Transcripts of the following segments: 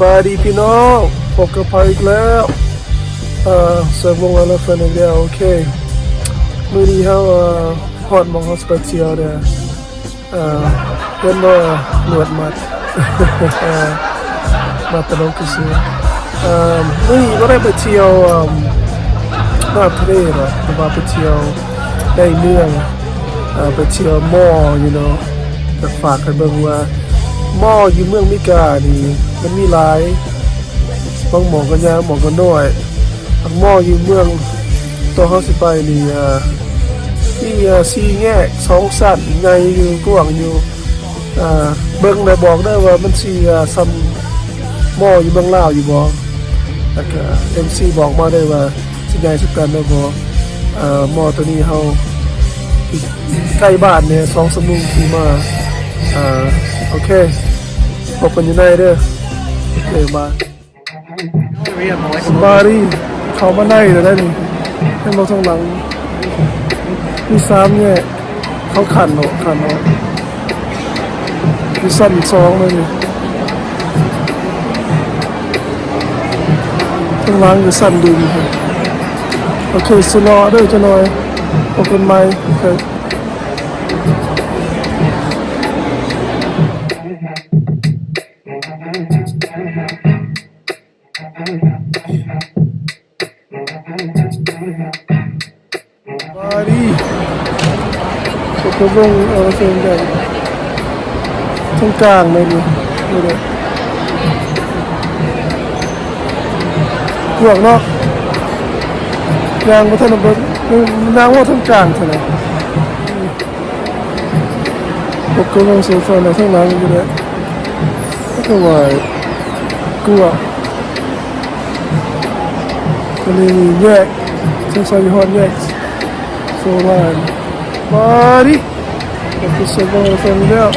บายดีพี่น้องพบกับพายอีกแล้วเสิร์ฟวงแล้วฟันอีกแล้วโอเคมื้อนี้เฮาฮอดมองเฮาสเปเชียลเด้อเห็นบ่หนวดมัด มาตลกซื่อมื้อนี้บ่ได้ไปเที่ยวนอกทะเลหรอกแต่ว่าไปเที่ยวในเมืองไปเที่ยวมอyou know จะฝากให้เบิ่งว่ามออยู่เมืองมิกานี่มันมีหลายบางหมองกันยาวหมองกันน้อยมออยู่เมืองตัวเฮาสิไปนี่ที่สี่แง่สองสั้นใหญ่อยู่กว้างอยู่เบิ่งได้บอกได้ว่ามันสิซ้ำมออยู่เมืองลาวอยู่บ่แล้วก็ MC บอกมาได้ว่าสิใหญ่สุดกันได้บ่มอตัวนี้เฮาใกล้บ้านเนี่ย2 ชั่วโมงขี่มาโอเคพบกันอยู่ในเด้อโอเคมาสบายดีเข้ามาในเดี๋ยวได้นี่ให้มาทางหลังมี3เนี่ยเขาขันเนาะมีสั้น2เลยนี่ทางหลังมีสั้นดึงโอเคสโลว์ด้วยจะหน่อยโอเคไหมโอเคมาดิสุขภาพเสียงใหญ่ตรงกลางเลยดิดูดิกวางเนาะยางมาท่านบนนางว่าตรงกลางเท่านั้นสุขภาพเสียงฟังในทั้งนั้นอยู่เลยก็ไหวกวางก็เลยแยกสงสัยฮอนแยกโซลาร์มาดิก็คือสุขภาพเสียงแล้ว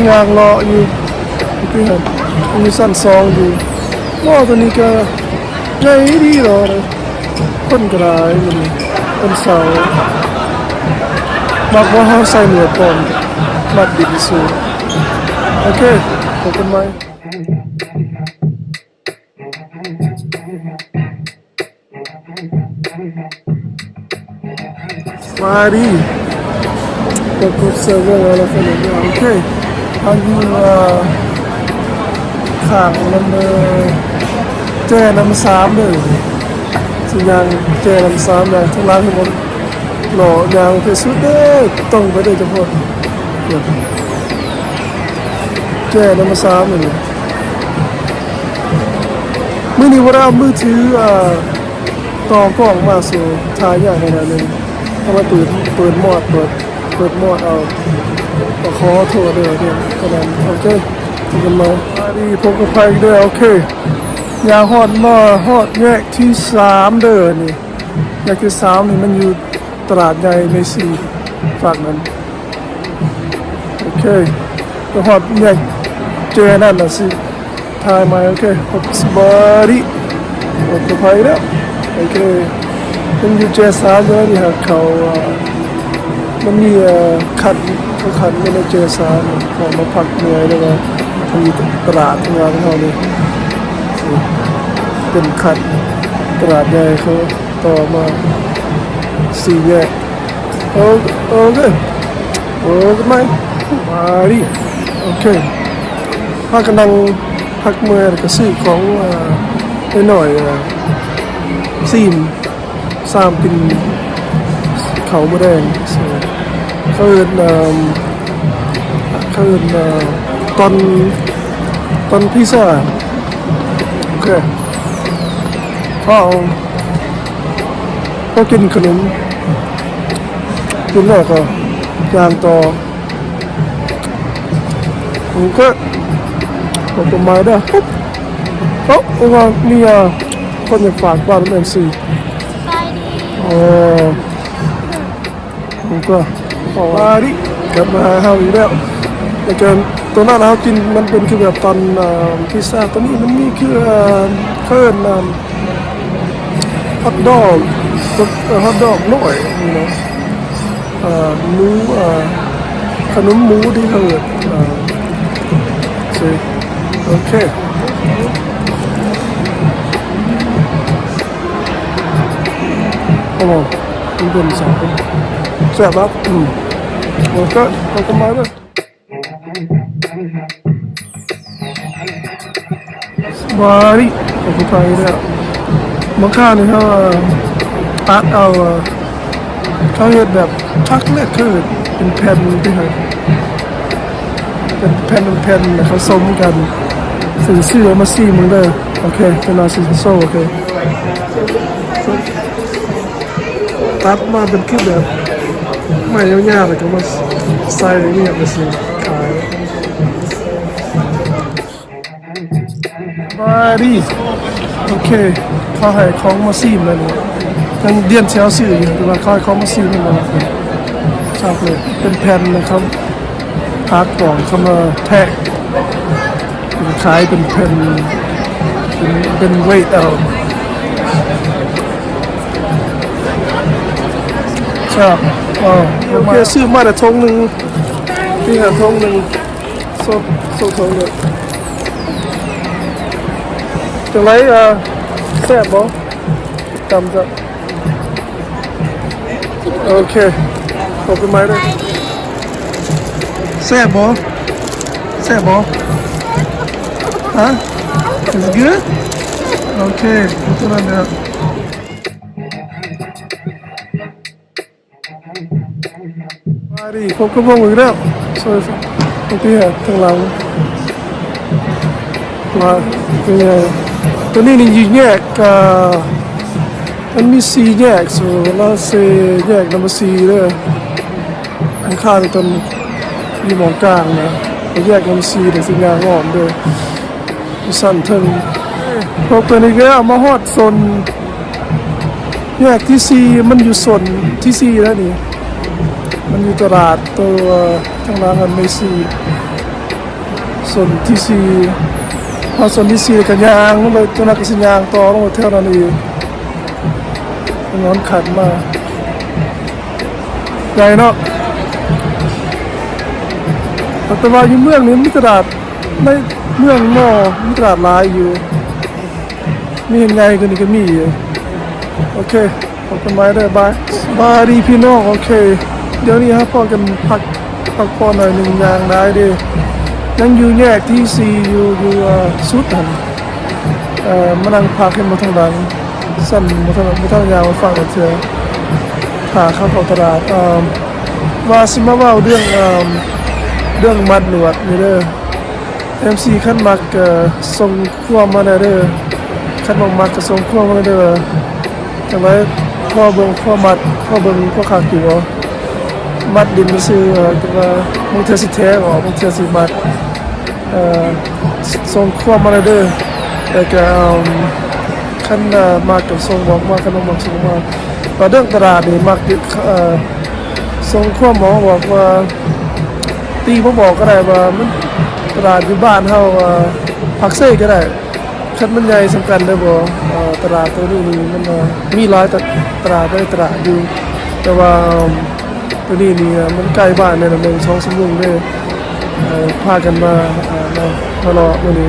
ยังรออยู่ที่เห็นมีสั้น2อยู่ว่าตัวนี้ก็ใหญ่ดีหรอคนกระไรมันเป็นเสาบอกว่าเขาใส่หนวดปนมัดดิบสูงโอเคพบกันไหมมาดิก็กดเซิร์ฟเวอร์แล้วก็เลยโอเคอันนี้ข้างมันเจน้ำ3เลยสัญญาณเจน้ำ3เลยทั้งร้านทั้งหมดหล่อยางไปสุดเลยต้องไปเลยจะพอดเจน้ำ3เลยมือนี้ว่าเรามือถือต่อกล้องมาสู่ถ่ายอย่างไรเลยเอามาเปิดมอดเอาขอโทษด้วยเนี่ยก็นั้นโอเคกันมาดีพบกับไปด้วยโอเคยาฮอดแยกที่3เด้อนี่แยกที่3นี่มันอยู่ตลาดใหญ่ใน4ฝั่งนั้นโอเคก็ฮอดแยกเจอนั่นน่ะสิถ่ายมาโอเคพบสบายดีพบกับไปแล้วโอเคเป็นอยู่เจ3เลยนี่ฮะเขามันมีขันไม่ได้เจ3เขามาพักเหนื่อยแล้วก็ทำตลาดทำงานของเขาเลยเป็นขัดตลาดใหญ่เขาต่อมา4แยกโอเคไหมมาดิโอเคพากันนั่งพักเมื่อยก็ซื้อของหน่อยซีม3กินเขาไม่ได้เขาเอินตอนพิซซ่าโอเคพอกินขนมกินแล้วก็ย่างต่อผมก็บอกกับไม้ได้ปุ๊บว่ามีคนอยากฝากบ้านเป็นMCผมก็มาดิกลับมาหาเขาอีกแล้วแต่เกินตัวนั้นเรากินมันเป็นคือแบบตอนพิซซ่าตัวนี้มันมีคือเคลื่อนฮอทดอกหน่อยนี่เนาะหมูขนมหมูที่เขา เคโอ้โหมันเป็นสองคนแซ่บครับก็มาเลยบาริผมก็ไปแล้วบางข้าวนี่เขาตัดเอาเขาเห็ดแบบชักเล็กคือเป็นแผ่นที่เหรอเป็นแผ่นเขาสมกันสื่อเสื้อมาซีมึงเลยโอเคเป็นอาซิโซโอเคตัดมาเป็นคือแบบไม่ยาวๆเลยก็มาใส่นี่มาซีขายมาดิโอเคเขาให้ของมาซีมเลยเนี่ยยังเดียนเชียวสื่ออยู่แต่ว่าเขาให้ของมาซีมมาชอบเลยเป็นแผ่นนะครับพาร์ทก่อนเขามาแทะขายเป็นแผ่นเป็นเวทเอาชอบอ๋อโอเคซื้อมาแต่ทงหนึ่งที่หาทงหนึ่งโซ่ทงเลยจะไรแซ่บบ่จำจะโอเคขอบคุณไหมด้วยแซ่บบ่แซ่บบ่ฮะ It's good? Okay ตัวนั้นเนี่ยมาดิผมก็มองอีกแล้วสวยโอเคทางหลังมาเป็นไงตัวนี้นี่ยิงแยกมันมีสีแยกส่วนแล้วเซแยกน้ำสีเลยข้างๆตรงมีหมองกลางนะแยกน้ำสีแต่สีงางอ่อนด้วยสั่นถึงพอเป็นอีกแล้วมาฮอดโซนแยกที่ซีมันอยู่โซนที่ซีแล้วนี่มันอยู่ตลาดตัวทางร้านกันไม่ซีโซนที่ซีพอโซนที่ซีกันยางลงไปตัวนักสัญญาณต่อลงไปเท่านั้นเองนอนขัดมาใหญ่เนาะแต่ว่าอยู่เมืองนี้มีตลาดในเมืองนอมีตลาดหลายอยู่มีเห็นไงกันนี่ก็มีอยู่โอเคขอบคุณไม้ได้บายดีพี่น้องโอเคเดี๋ยวนี้ครับพอกันพักพอหน่อยหนึ่งอย่างได้ดิยังอยู่แยกที่ซีอยู่สุดหันมานั่งพักขึ้นมาทางหลังสั่นมาทางยาวมาฟังกันเถอะหาเข้าตลาดว่าสิมาว่าเรื่องมัดหนวดนี่เด้อ MC ขั้นมักส่งขั้วมาเด้อขั้นมักจะส่งขั้วมาเด้อแต่ไว้ข้อเบิ่งข้อมัดข้อเบิ่งข้อขาดอยู่มัดดินซื้อแต่ว่าบางเทื่อสิแท้ออกบางเทื่อสิมัดส่งขั้วมาเด้อแต่ก็ขั้นมักกับส่งบอกว่าขั้นมักส่งมาแต่เรื่องตลาดนี่มักส่งขั้วหมอบอกว่าตีผมบอกก็ได้ว่ามันตลาดอยู่บ้านเฮาผักเซ่ก็ได้คันมันใหญ่สำคัญได้บ่ตลาดตัวนี้มันมีหลายตลาดได้ตลาดอยู่แต่ว่าตัวนี้นี่มันใกล้บ้านเนี่ยมัน2 ชั่วโมงได้พากันมารอมื้อนี้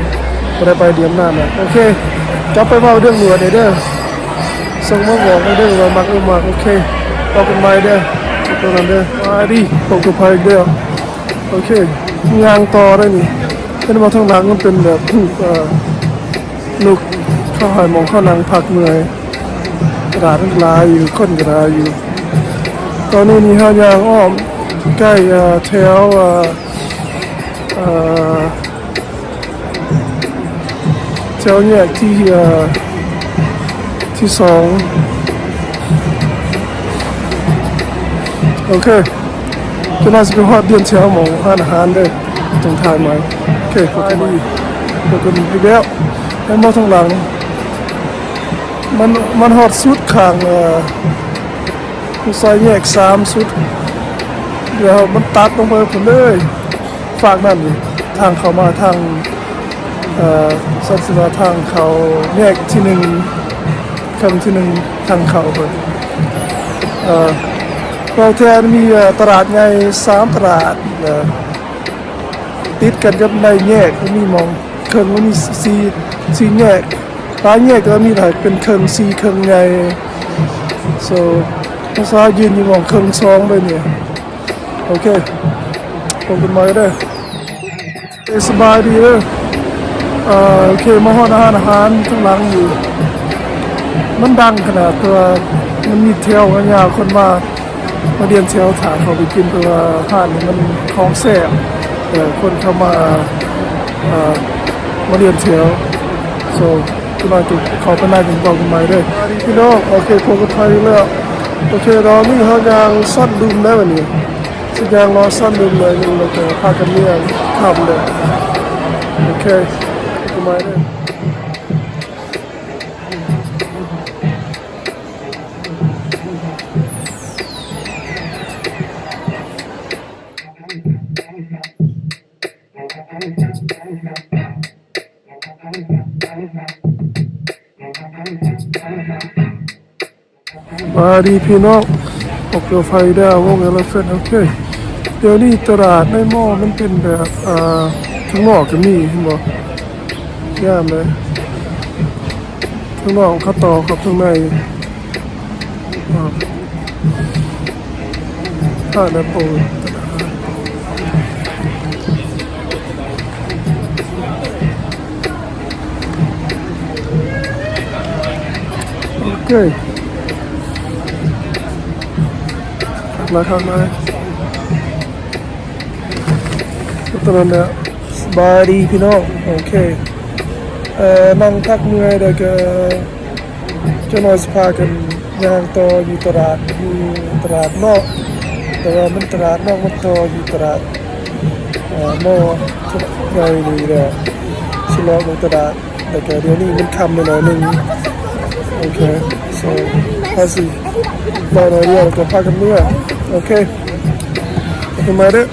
บ่ได้ไปเดียมน้าน่ะโอเคกลับไปเว้าเรื่องหนวดเด้อส่งมาบอกเด้อว่ามักโอเคต่อกันใหม่เด้อตัวนั้นเด้อมาดิผมก็ไปเด้อโอเคงานต่อได้นี่เป็นมาทางหลังมันเป็นแบบลูกเข้าหายมองเข้านังพักเหนื่อยกระดาษลายอยู่ค้นกระดาษอยู่ตอนนี้นี่ฮะยางอ้อมใกล้แถวเนี่ยที่2โอเคจะน่าจะเป็นฮอดเดือนเช้าหมองอาหารได้ตรงทางไหมโอเคขอบคุณดีขอบคุณอีกแล้วให้มาทางหลังมันฮอดสุดข้างซอยแยก3สุดเดี๋ยวมันตัดลงไปผมเลยฝากนั่นดิทางเข้ามาทางสัตว์ทางเขาแยกที่1คำที่1ทางเขาไปเราแทนมีตลาดไง3 ตลาดติดกันกับในแยกมีมอง เครื่องมันมีสี่แยกหลายแยกก็มีหลายเป็นเครื่องสี่เครื่องใหญ่ so ภาษายืนอยู่มองเครื่องสองไปเนี่ยโอเคผมเป็นมาได้สบายดีเลยโอเคมาฮอดอาหารทั้งหลังอยู่มันดังขนาดตัวมันมีเที่ยวกันยาวคนมาเรียนเที่ยวถามเขาไปกินตัวอาหารนี่มันของแซ่บแต่คนเข้ามาเรียนเที่ยว so คุณอาจจะเขาไปนั่งกินต่อกันไหมด้วยพี่น้องโอเคพวกกันไทยแล้วโอเครอนี่เขายังสั้นดุมได้วันนี้สักอย่างรอสั้นดุมเลยนึงเราจะพากันเนี่ยทำเลยโอเคกันไหมด้วยมาดีพี่น้องออกเรือไฟได้วงเอลเฟนโอเคเดี๋ยวนี้ตลาดในหม้อมันเป็นแบบทั้งหม้อก็มีเห็นบ่ย่ามเลยทั้งนอกเขาต่อกับทั้งในถ้าในโปรโอเคมาทำมาตอนนั้นเนี่ยสบายดีพี่น้องโอเคนั่งพักเมื่อยเดี๋ยวก็จะนอนสพากันย่างต่ออยู่ตลาดนอกแต่ว่ามันตลาดนอกมันต่ออยู่ตลาดหม้อทุกใหญ่เลยเดี๋ยวชิลล์ของตลาดแต่เดี๋ยวนี้มันคำไปหน่อยนึงโอเค so ภาษีรอหน่อยเดียวก็พากันเมื่อโอเคทำไมเด้อ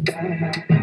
Thank you.